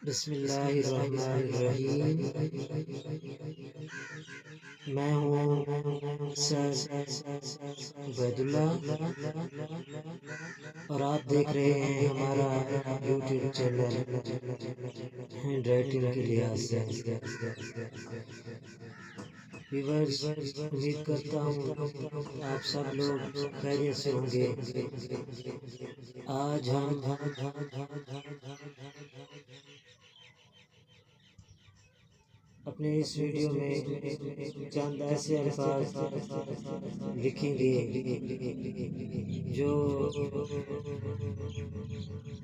बिस्मिल्लाहिर्रहमानिर्रहीम। मैं हूँ सर उबैदुल्ला और आप देख रहे हैं हमारा यूट्यूब चैनल हैंड राइटिंग के लिहाज से। व्यूअर्स, उम्मीद करता हूँ आप सब लोग खैरियत से होंगे। आज हम अपने इस वीडियो में चंद ऐसे अल्फाज लिखेंगे जो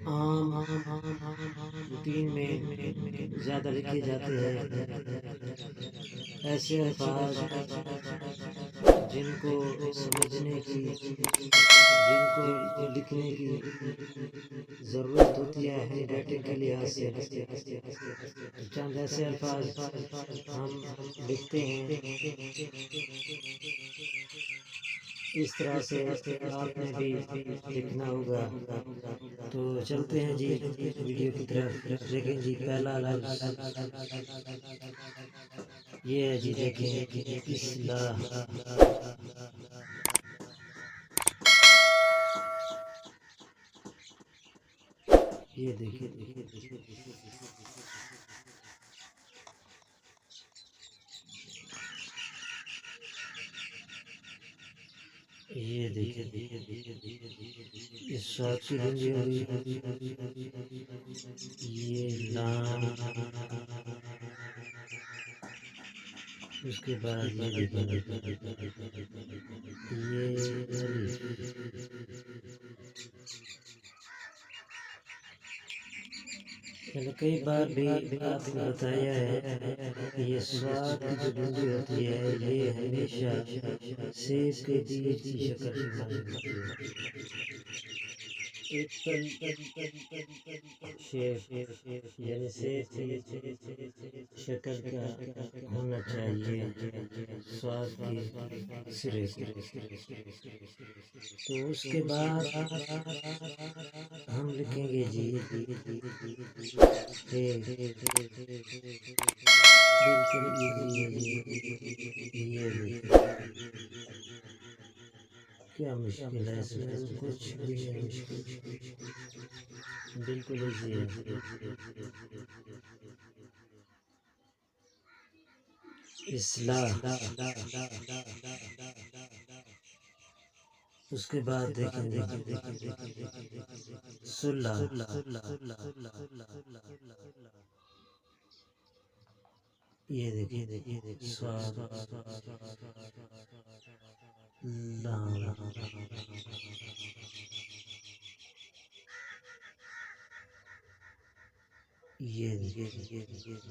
आम रूटीन में ज़्यादा लिखे जाते हैं। ऐसे अल्फाज जिनको समझने की, जिनको लिखने की ज़रूरत होती है हैंड राइटिंग के लिहाज से। चंद ऐसे अल्फाज हम लिखते हैं, इस तरह से आपने भी लिखना होगा। तो चलते हैं जी वीडियो की तरफ। देखें जी, पहला लफ्ज़ ये है जी, देखें इस्लाह। ये देखिए ये देखिए इस स्वाद की गंजी हो रही। ये लाम, उसके बाद ये देखिए ये अलिफ। मैंने कई बार भी आपको बताया है, ये स्वाद की जो गंजी होती है ये हमेशा सेब के बीज की शक्ल से मालूम होती है। एक शेप यानी सेब की शक्ल का होना चाहिए स्वाद के सिरे से। तो उसके बाद हम लिखेंगे जी बिल्कुल इजी है जी। ये देखिए क्या मुश्किल है इसमें, कुछ भी नहीं मुश्किल, बिल्कुल इजी है। इस्लाह, उसके बाद देखें सुलह। ये देखिए स्वाद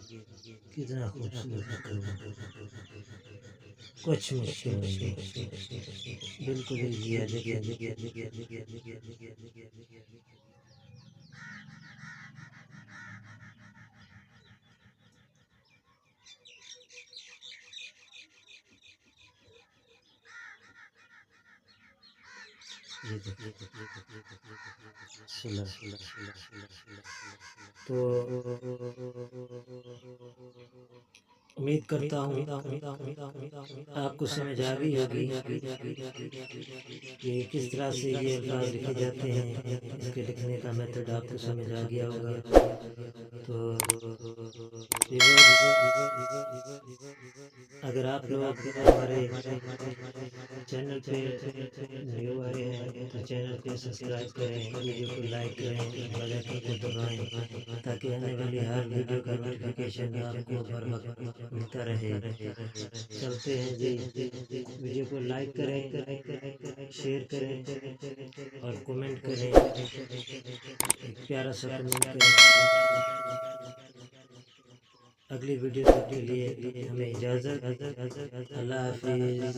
ये कितना खूबसूरत, कुछ मुश्किल नहीं, बिल्कुल इजी है। देखिए सुलह। तो उम्मीद करता हूँ आपको समझ आ गई होगी कि किस तरह से ये अल्फाज लिखे जाते हैं। इसके लिखने का मेथड आपको समझ आ गया होगा। तो अगर आप लोग हमारे चैनल पे न्यू आए हैं तो चैनल को सब्सक्राइब करें, वीडियो को लाइक करें, बेल आइकन को दबाएं ताकि आने वाली हर वीडियो का नोटिफिकेशन आपको हर वक्त मिलता रहे। चलते हैं जी, वीडियो को लाइक करें, शेयर करें और कमेंट करें, एक प्यारा सा कमेंट करें। अगली वीडियो तक के लिए हमें इजाज़त। अल्लाह हाफिज़।